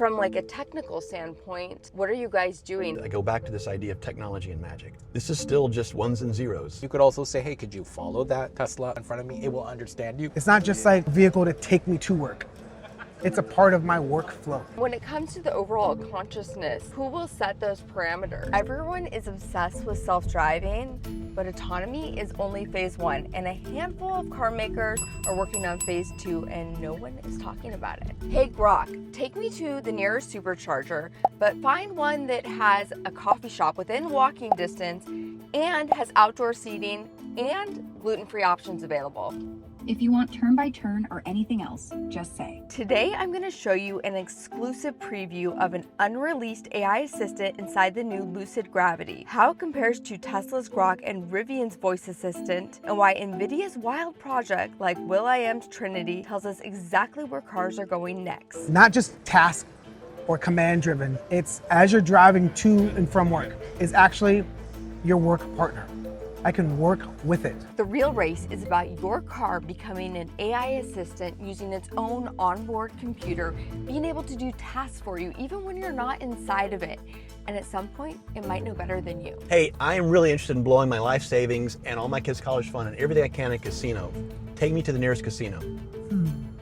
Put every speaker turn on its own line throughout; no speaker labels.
from like a technical standpoint, what are you guys doing?
I go back to this idea of technology and magic. This is still just ones and zeros.
You could also say, hey, could you follow that Tesla in front of me? It will understand you.
It's not just like a vehicle to take me to work. It's a part of my workflow.
When it comes to the overall consciousness, who will set those parameters? Everyone is obsessed with self-driving, but autonomy is only phase 1, and a handful of car makers are working on phase 2, and no one is talking about it. Hey Grok, take me to the nearest supercharger, but find one that has a coffee shop within walking distance and has outdoor seating and gluten-free options available.
If you want turn-by-turn or anything else, just say.
Today, I'm going to show you an exclusive preview of an unreleased AI assistant inside the new Lucid Gravity, how it compares to Tesla's Grok and Rivian's voice assistant, and why Nvidia's wild project like will.i.am's Trinity tells us exactly where cars are going next.
Not just task or command driven. It's as you're driving to and from work. It's actually your work partner. I can work with it.
The real race is about your car becoming an AI assistant using its own onboard computer, being able to do tasks for you even when you're not inside of it. And at some point, it might know better than you.
Hey, I am really interested in blowing my life savings and all my kids' college fund and everything I can in a casino. Take me to the nearest casino.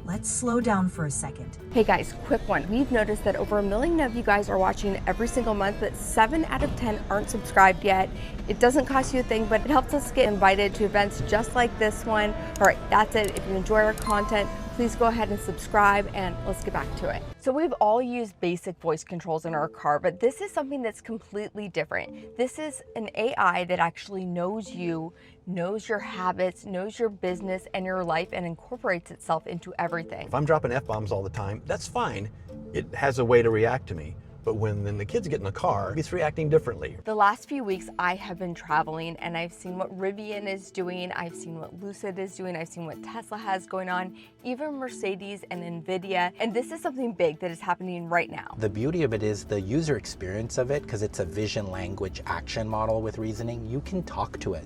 Let's slow down for a second.
Hey guys, quick one. We've noticed that over 1 million of you guys are watching every single month, but 7 out of 10 aren't subscribed yet. It doesn't cost you a thing, but it helps us get invited to events just like this one. All right, that's it. If you enjoy our content, please go ahead and subscribe, and let's get back to it. So we've all used basic voice controls in our car, but this is something that's completely different. This is an AI that actually knows you, knows your habits, knows your business and your life, and incorporates itself into everything.
If I'm dropping F-bombs all the time, that's fine. It has a way to react to me. But when then the kids get in the car, it's reacting differently.
The last few weeks I have been traveling and I've seen what Rivian is doing, I've seen what Lucid is doing, I've seen what Tesla has going on, even Mercedes and Nvidia, and this is something big that is happening right now.
The beauty of it is the user experience of it, because it's a vision language action model with reasoning. You can talk to it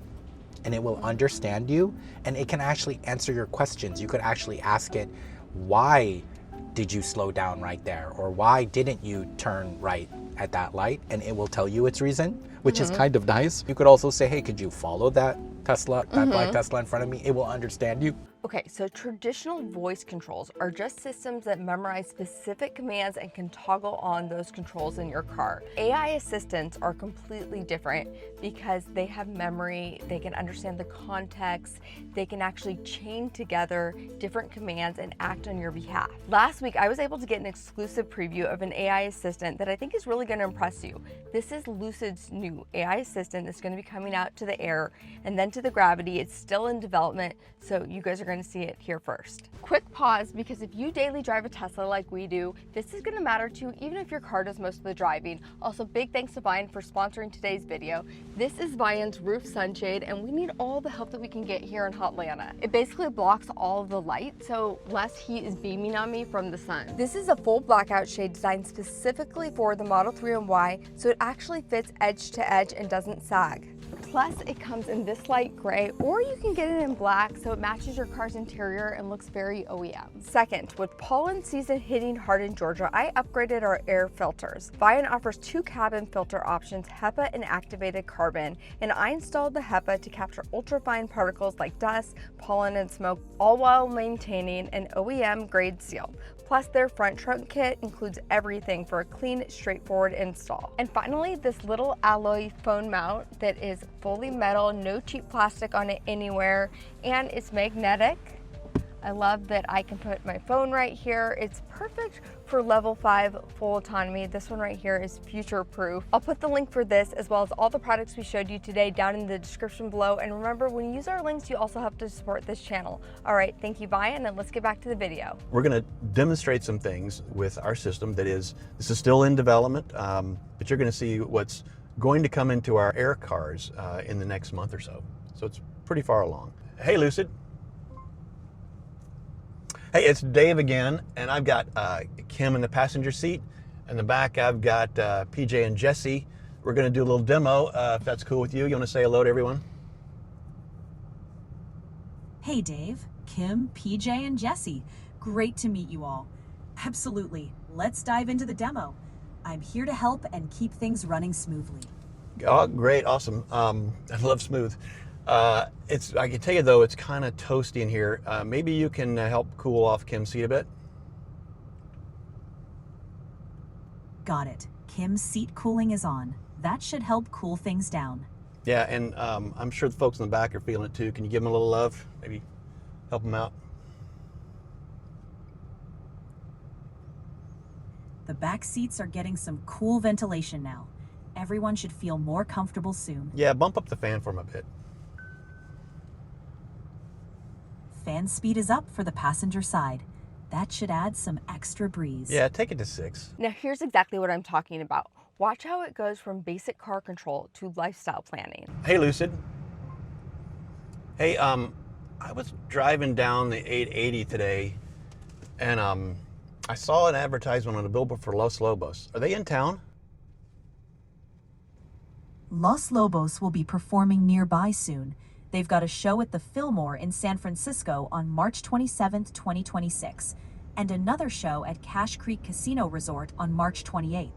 and it will understand you, and it can actually answer your questions. You could actually ask it, why did you slow down right there? Or why didn't you turn right at that light? And it will tell you its reason, which is kind of nice. You could also say, hey, could you follow that Tesla, that black Tesla in front of me? It will understand you.
Okay, so traditional voice controls are just systems that memorize specific commands and can toggle on those controls in your car. AI assistants are completely different because they have memory, they can understand the context, they can actually chain together different commands and act on your behalf. Last week, I was able to get an exclusive preview of an AI assistant that I think is really gonna impress you. This is Lucid's new AI assistant that's gonna be coming out to the Air and then to the Gravity. It's still in development, so you guys are going to see it here first. Quick pause, because if you daily drive a Tesla like we do, this is going to matter to you even if your car does most of the driving. Also, big thanks to VION for sponsoring today's video. This is VION's Roof Sunshade, and we need all the help that we can get here in Hotlanta. It basically blocks all of the light, so less heat is beaming on me from the sun. This is a full blackout shade designed specifically for the Model 3 and Y, so it actually fits edge to edge and doesn't sag. Plus, it comes in this light gray, or you can get it in black so it matches your car's interior and looks very OEM. Second, with pollen season hitting hard in Georgia, I upgraded our air filters. VION offers 2 cabin filter options, HEPA and activated carbon, and I installed the HEPA to capture ultrafine particles like dust, pollen, and smoke, all while maintaining an OEM grade seal. Plus, their front trunk kit includes everything for a clean, straightforward install. And finally, this little alloy phone mount that is fully metal, no cheap plastic on it anywhere, and it's magnetic. I love that I can put my phone right here. It's perfect for level 5 full autonomy. This one right here is future proof. I'll put the link for this as well as all the products we showed you today down in the description below. And remember, when you use our links, you also help to support this channel. All right, thank you, VION, and let's get back to the video.
We're going to demonstrate some things with our system this is still in development, but you're going to see what's going to come into our air cars in the next month or so. So it's pretty far along. Hey, Lucid. Hey, it's Dave again, and I've got Kim in the passenger seat. In the back, I've got P.J. and Jesse. We're going to do a little demo, if that's cool with you. You want to say hello to everyone?
Hey Dave, Kim, PJ, and Jesse. Great to meet you all. Absolutely. let's dive into the demo. I'm here to help and keep things running smoothly.
Oh, great, awesome. I love smooth. I can tell you though, it's kind of toasty in here. Maybe you can help cool off Kim's seat a bit.
Got it. Kim's seat cooling is on. That should help cool things down.
Yeah, and I'm sure the folks in the back are feeling it too. Can you give them a little love? Maybe help them out.
The back seats are getting some cool ventilation now. Everyone should feel more comfortable soon.
Yeah, bump up the fan for them a bit.
Fan speed is up for the passenger side. That should add some extra breeze.
Yeah, take it to 6.
Now here's exactly what I'm talking about. Watch how it goes from basic car control to lifestyle planning.
Hey, Lucid. Hey, I was driving down the 880 today, and I saw an advertisement on a billboard for Los Lobos. Are they in town?
Los Lobos will be performing nearby soon. They've got a show at the Fillmore in San Francisco on March 27th, 2026, and another show at Cache Creek Casino Resort on March 28th.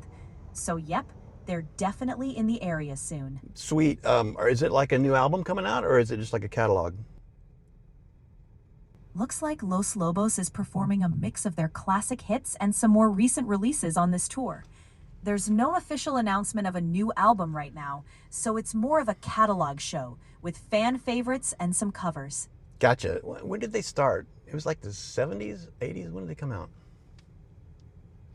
So yep, they're definitely in the area soon.
Sweet. Or is it like a new album coming out, or is it just like a catalog?
Looks like Los Lobos is performing a mix of their classic hits and some more recent releases on this tour. There's no official announcement of a new album right now, so it's more of a catalog show with fan favorites and some covers.
Gotcha. When did they start? It was like the 70s, 80s? When did they come out?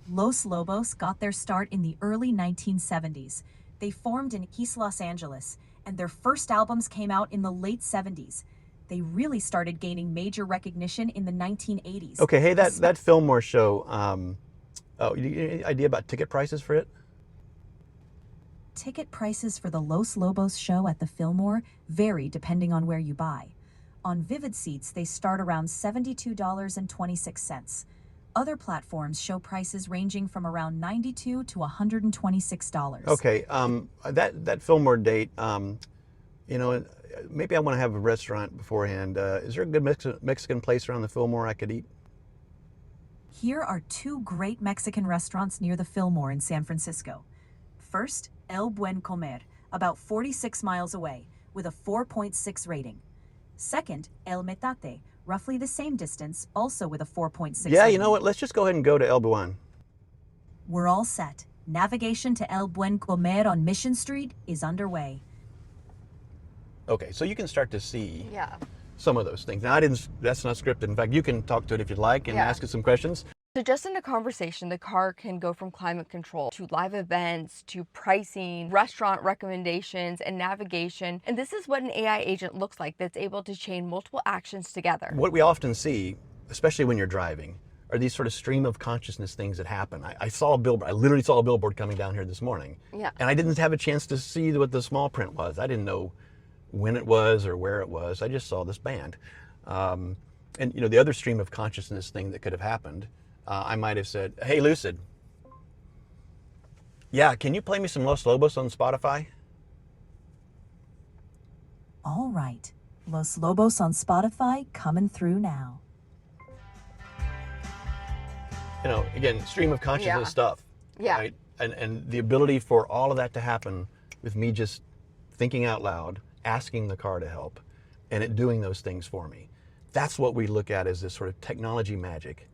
Los Lobos got their start in the early 1970s. They formed in East Los Angeles, and their first albums came out in the late 70s. They really started gaining major recognition in the 1980s.
Okay, hey, that Fillmore show, any idea about ticket prices for it?
Ticket prices for the Los Lobos show at the Fillmore vary depending on where you buy. On Vivid Seats, they start around $72.26. Other platforms show prices ranging from around $92 to $126.
Okay, that Fillmore date, maybe I want to have a restaurant beforehand. Is there a good Mexican place around the Fillmore I could eat?
Here are 2 great Mexican restaurants near the Fillmore in San Francisco. First, El Buen Comer, about 46 miles away, with a 4.6 rating. Second, El Metate, roughly the same distance, also with a 4.6
Yeah,
rating.
you know what? Let's just go ahead and go to El Buen.
We're all set. Navigation to El Buen Comer on Mission Street is underway.
Okay, so you can start to see
Yeah.
some of those things. Now, that's not scripted. In fact, you can talk to it if you'd like and ask it some questions.
So just in a conversation, the car can go from climate control to live events, to pricing, restaurant recommendations, and navigation. And this is what an AI agent looks like that's able to chain multiple actions together.
What we often see, especially when you're driving, are these sort of stream of consciousness things that happen. I saw a billboard. I literally saw a billboard coming down here this morning. Yeah. And I didn't have a chance to see what the small print was. I didn't know when it was or where it was. I just saw this band. And the other stream of consciousness thing that could have happened, I might have said, hey, Lucid, yeah, can you play me some Los Lobos on Spotify?
All right. Los Lobos on Spotify coming through now.
Again, stream of consciousness stuff. Yeah. Right? And the ability for all of that to happen with me just thinking out loud, asking the car to help, and it doing those things for me. That's what we look at as this sort of technology magic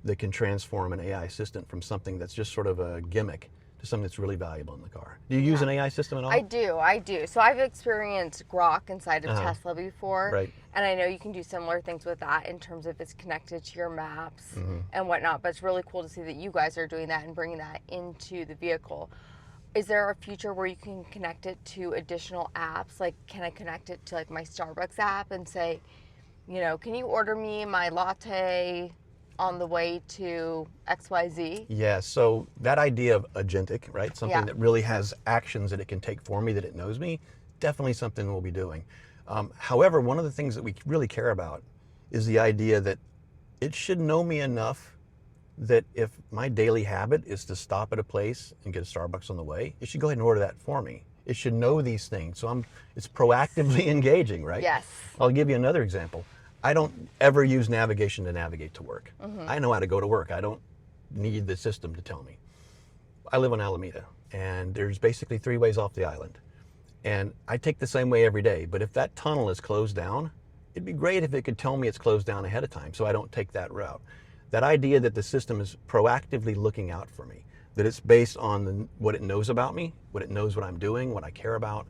that can transform an AI assistant from something that's just sort of a gimmick to something that's really valuable in the car. Do you use an AI system at all?
I do. So I've experienced Grok inside of Tesla before.
Right.
And I know you can do similar things with that in terms of it's connected to your maps and whatnot, but it's really cool to see that you guys are doing that and bringing that into the vehicle. Is there a future where you can connect it to additional apps? Like, can I connect it to like my Starbucks app and say, can you order me my latte on the way to XYZ?
Yeah, so that idea of agentic, right? Something that really has actions that it can take for me, that it knows me, definitely something we'll be doing. However, one of the things that we really care about is the idea that it should know me enough that if my daily habit is to stop at a place and get a Starbucks on the way, it should go ahead and order that for me. It should know these things. So it's proactively engaging, right?
Yes.
I'll give you another example. I don't ever use navigation to navigate to work. I know how to go to work. I don't need the system to tell me. I live on Alameda, and there's basically 3 ways off the island. And I take the same way every day, but if that tunnel is closed down, it'd be great if it could tell me it's closed down ahead of time so I don't take that route. That idea that the system is proactively looking out for me, that it's based on what it knows about me, what it knows what I'm doing, what I care about,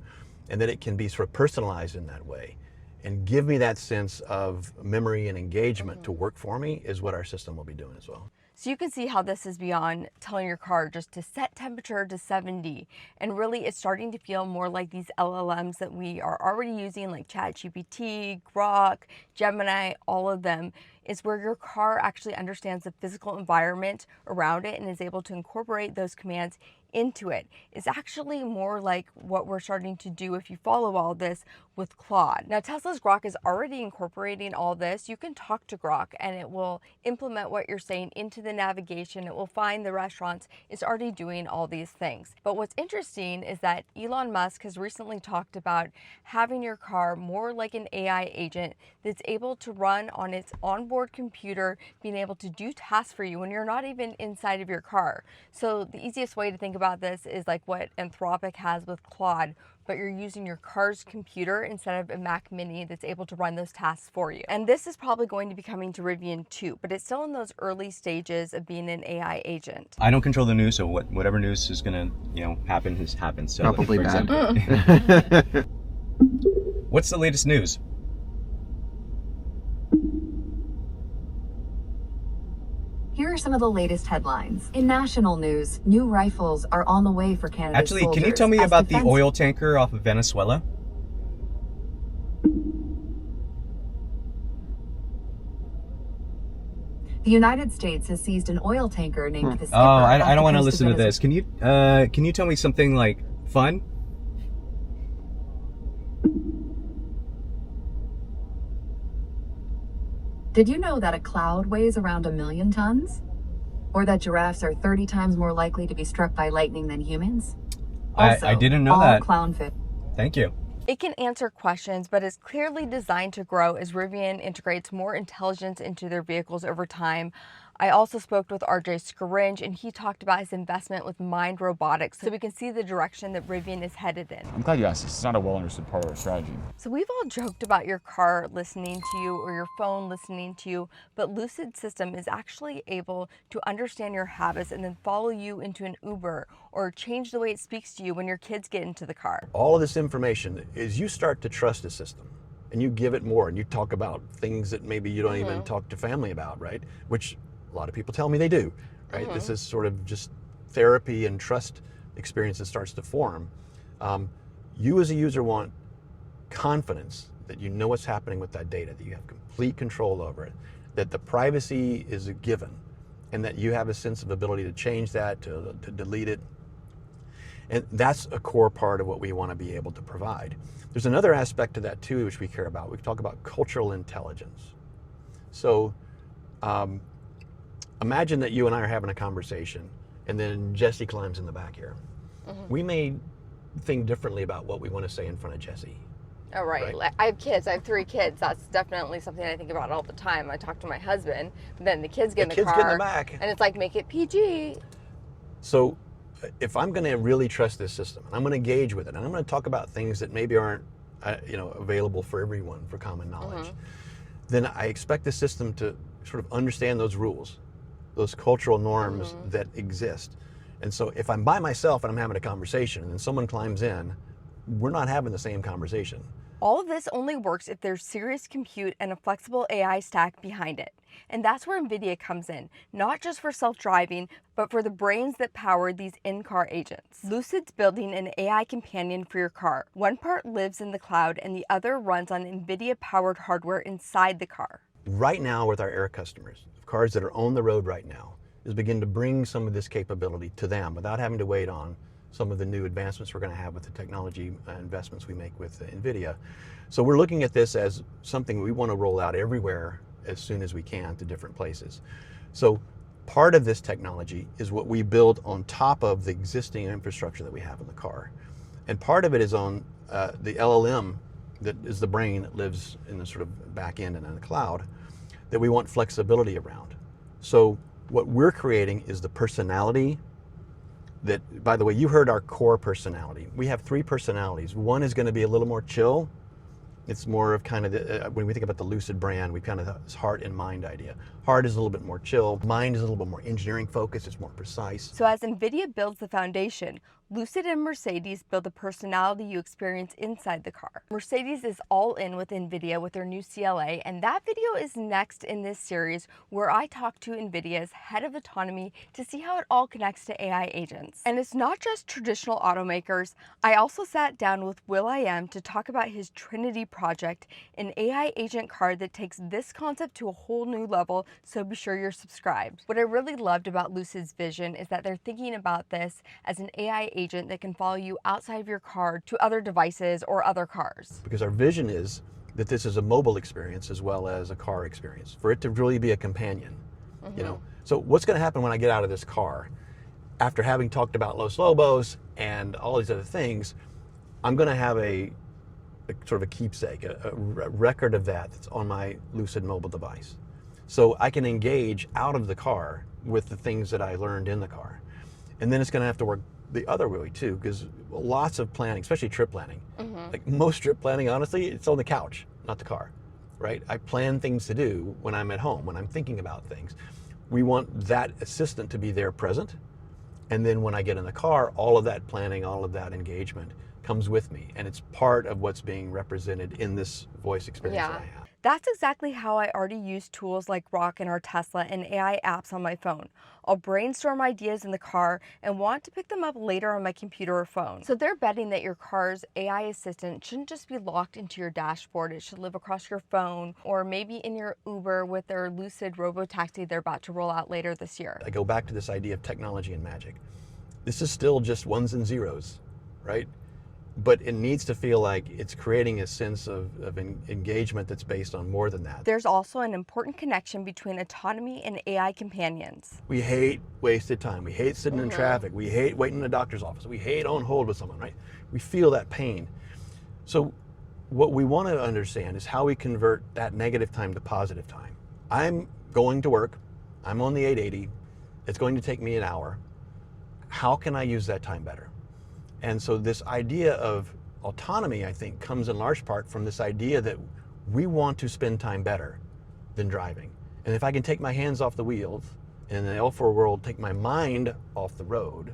and that it can be sort of personalized in that way and give me that sense of memory and engagement to work for me is what our system will be doing as well.
So you can see how this is beyond telling your car just to set temperature to 70. And really it's starting to feel more like these LLMs that we are already using, like ChatGPT, Grok, Gemini, all of them. Is where your car actually understands the physical environment around it and is able to incorporate those commands into it. It's actually more like what we're starting to do if you follow all this with Claude. Now Tesla's Grok is already incorporating all this. You can talk to Grok and it will implement what you're saying into the navigation. It will find the restaurants. It's already doing all these things. But what's interesting is that Elon Musk has recently talked about having your car more like an AI agent that's able to run on its onboard computer, being able to do tasks for you when you're not even inside of your car. So the easiest way to think about this is like what Anthropic has with Claude, but you're using your car's computer instead of a Mac Mini that's able to run those tasks for you. And this is probably going to be coming to Rivian too, but it's still in those early stages of being an AI agent.
I don't control the news, so whatever news is gonna, happen has happened. So
probably bad.
What's the latest news?
Here are some of the latest headlines. In national news, new rifles are on the way for Canada's
Actually,
soldiers.
can you tell me about the oil tanker off of Venezuela?
The United States has seized an oil tanker named the Skipper.
Oh, I don't want to listen to this. Can you tell me something like fun?
Did you know that a cloud weighs around 1 million tons? Or that giraffes are 30 times more likely to be struck by lightning than humans? Also,
I didn't know
all
that.
clownfish.
Thank you.
It can answer questions, but is clearly designed to grow as Rivian integrates more intelligence into their vehicles over time. I also spoke with RJ Scaringe, and he talked about his investment with Mind Robotics, so we can see the direction that Rivian is headed in.
I'm glad you asked this. It's not a well-understood part of our strategy.
So we've all joked about your car listening to you or your phone listening to you, but Lucid system is actually able to understand your habits and then follow you into an Uber or change the way it speaks to you when your kids get into the car.
All of this information is you start to trust the system and you give it more and you talk about things that maybe you don't even talk to family about, right? Which a lot of people tell me they do, right? This is sort of just therapy and trust experience that starts to form. You as a user want confidence that you know what's happening with that data, that you have complete control over it, that the privacy is a given, and that you have a sense of ability to change that, to delete it. And that's a core part of what we want to be able to provide. There's another aspect to that too, which we care about. We talk about cultural intelligence. So imagine that you and I are having a conversation and then Jesse climbs in the back here. We may think differently about what we want to say in front of Jesse.
Oh, right. I have kids. I have 3 kids. That's definitely something I think about all the time. I talk to my husband, but then the kids get in the car.
Get in the back.
And it's like, make it PG.
So if I'm going to really trust this system, and I'm going to engage with it, and I'm going to talk about things that maybe aren't available for everyone for common knowledge, then I expect the system to sort of understand those rules, those cultural norms that exist. And so if I'm by myself and I'm having a conversation and then someone climbs in, we're not having the same conversation.
All of this only works if there's serious compute and a flexible AI stack behind it. And that's where Nvidia comes in, not just for self-driving, but for the brains that power these in-car agents. Lucid's building an AI companion for your car. One part lives in the cloud and the other runs on Nvidia-powered hardware inside the car.
Right now with our Air customers, cars that are on the road right now, is begin to bring some of this capability to them without having to wait on some of the new advancements we're going to have with the technology investments we make with Nvidia. So we're looking at this as something we want to roll out everywhere as soon as we can to different places. So part of this technology is what we build on top of the existing infrastructure that we have in the car. And part of it is on the LLM that is the brain that lives in the sort of back end and in the cloud that we want flexibility around. So What we're creating is the personality that, by the way, you heard our core personality. We have 3 personalities. One is going to be a little more chill. It's more of kind of, when we think about the Lucid brand, we kind of have this heart and mind idea. Heart is a little bit more chill. Mind is a little bit more engineering focused. It's more precise.
So as Nvidia builds the foundation, Lucid and Mercedes build the personality you experience inside the car. Mercedes is all in with Nvidia with their new CLA, and that video is next in this series where I talk to Nvidia's head of autonomy to see how it all connects to AI agents. And it's not just traditional automakers. I also sat down with will.i.am to talk about his Trinity project, an AI agent car that takes this concept to a whole new level, so be sure you're subscribed. What I really loved about Lucid's vision is that they're thinking about this as an AI agent that can follow you outside of your car to other devices or other cars.
Because our vision is that this is a mobile experience as well as a car experience, for it to really be a companion. You know, so what's going to happen when I get out of this car after having talked about Los Lobos and all these other things? I'm going to have a sort of a keepsake, a record of that's on my Lucid mobile device, so I can engage out of the car with the things that I learned in the car. And then it's going to have to work the other way too, because lots of planning, especially trip planning, like most trip planning, honestly, it's on the couch, not the car, right? I plan things to do when I'm at home, when I'm thinking about things. We want that assistant to be there present. And then when I get in the car, all of that planning, all of that engagement comes with me. And it's part of what's being represented in this voice experience that I have.
That's exactly how I already use tools like Rock in our Tesla and AI apps on my phone. I'll brainstorm ideas in the car and want to pick them up later on my computer or phone. So they're betting that your car's AI assistant shouldn't just be locked into your dashboard. It should live across your phone or maybe in your Uber with their Lucid robotaxi they're about to roll out later this year.
I go back to this idea of technology and magic. This is still just ones and zeros, right? But it needs to feel like it's creating a sense of engagement that's based on more than that.
There's also an important connection between autonomy and AI companions.
We hate wasted time. We hate sitting in traffic. We hate waiting in the doctor's office. We hate on hold with someone, right? We feel that pain. So what we want to understand is how we convert that negative time to positive time. I'm going to work. I'm on the 880. It's going to take me an hour. How can I use that time better? And so this idea of autonomy, I think, comes in large part from this idea that we want to spend time better than driving. And if I can take my hands off the wheels and in the L4 world, take my mind off the road,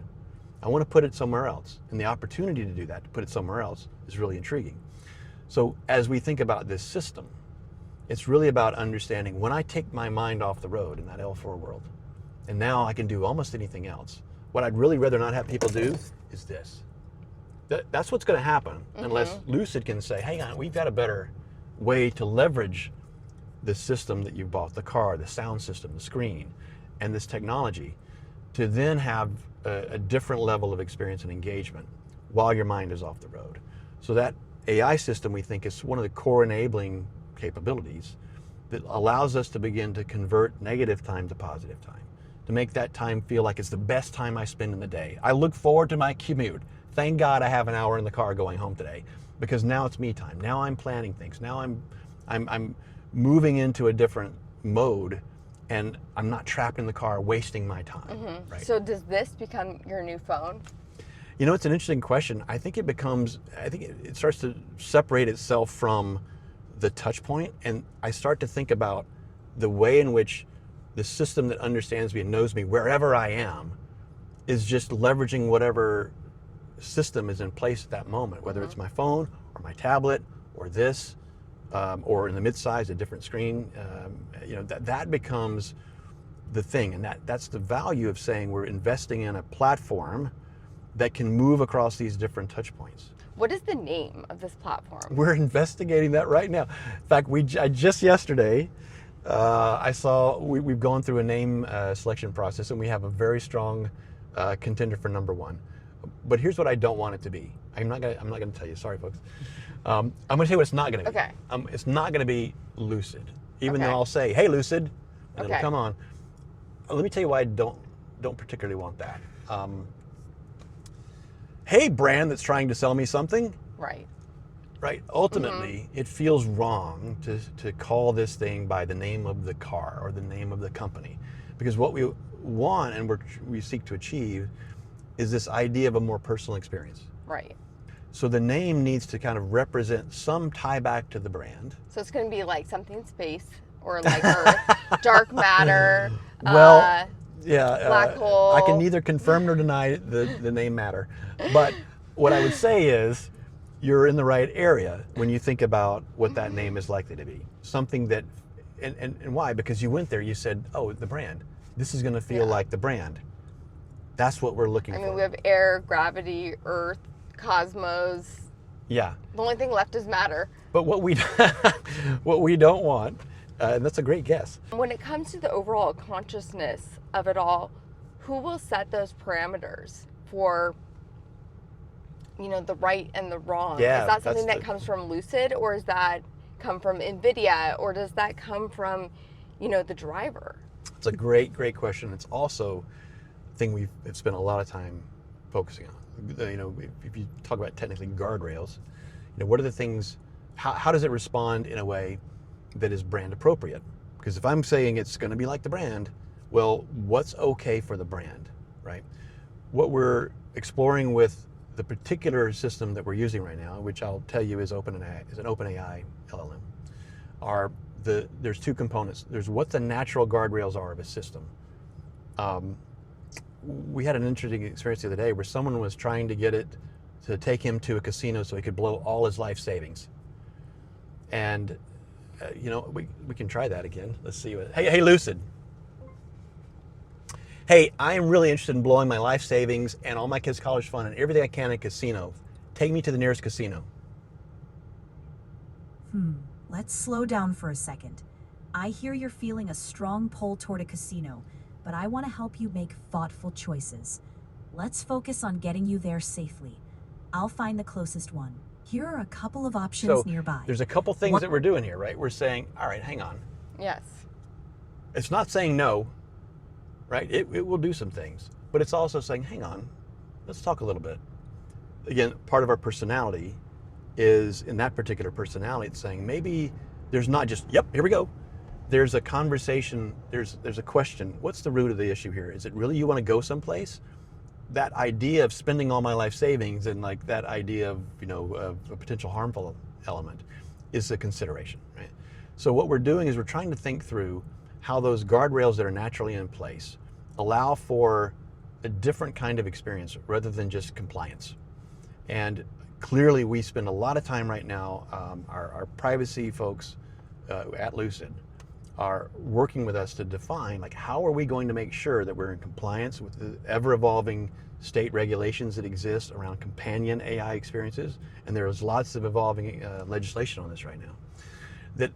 I want to put it somewhere else. And the opportunity to do that, to put it somewhere else, is really intriguing. So as we think about this system, it's really about understanding when I take my mind off the road in that L4 world, and now I can do almost anything else. What I'd really rather not have people do is this. That's what's going to happen unless Lucid can say, hang on, we've got a better way to leverage the system that you bought, the car, the sound system, the screen, and this technology to then have a different level of experience and engagement while your mind is off the road. So that AI system, we think, is one of the core enabling capabilities that allows us to begin to convert negative time to positive time, to make that time feel like it's the best time I spend in the day. I look forward to my commute. Thank God I have an hour in the car going home today, because now it's me time. Now I'm planning things. Now I'm moving into a different mode, and I'm not trapped in the car wasting my time. Right?
So does this become your new phone?
You know, it's an interesting question. I think it starts to separate itself from the touch point, and I start to think about the way in which the system that understands me and knows me wherever I am is just leveraging whatever system is in place at that moment, whether it's my phone or my tablet or this, or in the mid-size, a different screen. You know, that becomes the thing, and that's the value of saying we're investing in a platform that can move across these different touch points.
What is the name of this platform?
We're investigating that right now. In fact, just yesterday, I saw we've gone through a name selection process, and we have a very strong contender for number one. But here's what I don't want it to be. I'm not gonna tell you. Sorry, folks. I'm gonna tell you what it's not gonna be.
Okay.
It's not gonna be Lucid, even though I'll say, "Hey, Lucid," and it'll come on. Let me tell you why I don't particularly want that. Hey, brand that's trying to sell me something.
Right.
Right. Ultimately, it feels wrong to call this thing by the name of the car or the name of the company, Because what we want and we seek to achieve is this idea of a more personal experience.
Right.
So the name needs to kind of represent some tie back to the brand.
So it's going to be like something space or like Earth, dark matter.
Well, yeah,
black hole.
I can neither confirm nor deny the name matter. But what I would say is you're in the right area when you think about what that name is likely to be. Something that, and why? Because you went there, you said, oh, the brand. This is going to feel like the brand. That's what we're looking for.
I mean, we have air, gravity, Earth, cosmos.
Yeah.
The only thing left is matter.
But what we don't want, and that's a great guess.
When it comes to the overall consciousness of it all, who will set those parameters for, you know, the right and the wrong?
Yeah,
is that something that comes from Lucid, or does that come from Nvidia, or does that come from, you know, the driver?
It's a great question. It's also a thing we've spent a lot of time focusing on. You know, if you talk about technically guardrails, you know, what are the things, how does it respond in a way that is brand appropriate? Because if I'm saying it's going to be like the brand, well, what's okay for the brand, right? What we're exploring with the particular system that we're using right now, which I'll tell you is an OpenAI LLM, there's two components. There's what the natural guardrails are of a system. We had an interesting experience the other day where someone was trying to get it to take him to a casino so he could blow all his life savings. And you know, we can try that again. Let's see what. Hey, Lucid. Hey, I am really interested in blowing my life savings and all my kids' college fund and everything I can in a casino. Take me to the nearest casino.
Let's slow down for a second. I hear you're feeling a strong pull toward a casino, but I want to help you make thoughtful choices. Let's focus on getting you there safely. I'll find the closest one. Here are a couple of options nearby.
There's a couple things that we're doing here, right? We're saying, all right, hang on.
Yes.
It's not saying no, right? It will do some things, but it's also saying, hang on, let's talk a little bit. Again, part of our personality is, in that particular personality, it's saying maybe there's not just, yep, here we go. There's a conversation, there's a question. What's the root of the issue here? Is it really you want to go someplace? That idea of spending all my life savings and like that idea of, you know, of a potential harmful element is a consideration, right? So what we're doing is we're trying to think through how those guardrails that are naturally in place allow for a different kind of experience rather than just compliance. And clearly we spend a lot of time right now, our privacy folks at Lucid are working with us to define, like, how are we going to make sure that we're in compliance with the ever-evolving state regulations that exist around companion AI experiences. And there's lots of evolving legislation on this right now that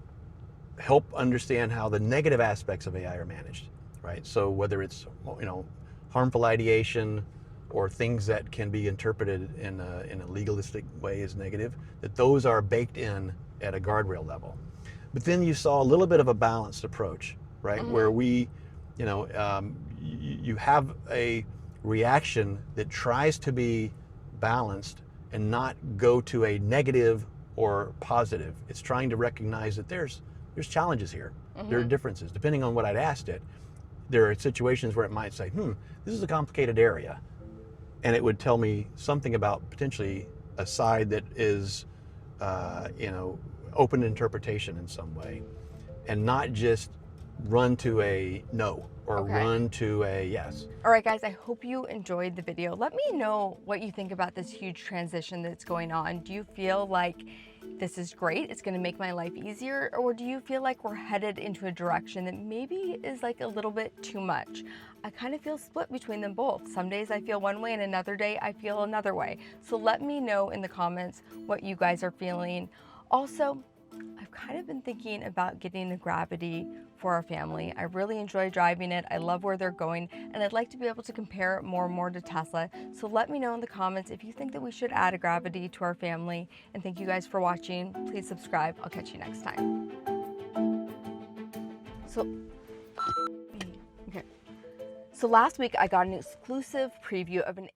help understand how the negative aspects of AI are managed, right? So whether it's, you know, harmful ideation or things that can be interpreted in a legalistic way as negative, that those are baked in at a guardrail level. But then you saw a little bit of a balanced approach, right? Mm-hmm. Where we, you know, you have a reaction that tries to be balanced and not go to a negative or positive. It's trying to recognize that there's challenges here. Mm-hmm. There are differences. Depending on what I'd asked it, there are situations where it might say, this is a complicated area. And it would tell me something about potentially a side that is, you know, open interpretation in some way, and not just run to a no or run to a yes.
All right, guys, I hope you enjoyed the video. Let me know what you think about this huge transition that's going on. Do you feel like this is great, it's gonna make my life easier, or do you feel like we're headed into a direction that maybe is like a little bit too much? I kind of feel split between them both. Some days I feel one way and another day I feel another way. So let me know in the comments what you guys are feeling. Also, I've kind of been thinking about getting a Gravity for our family. I really enjoy driving it. I love where they're going, and I'd like to be able to compare it more and more to Tesla. So let me know in the comments if you think that we should add a Gravity to our family. And thank you guys for watching. Please subscribe. I'll catch you next time. So last week I got an exclusive preview of an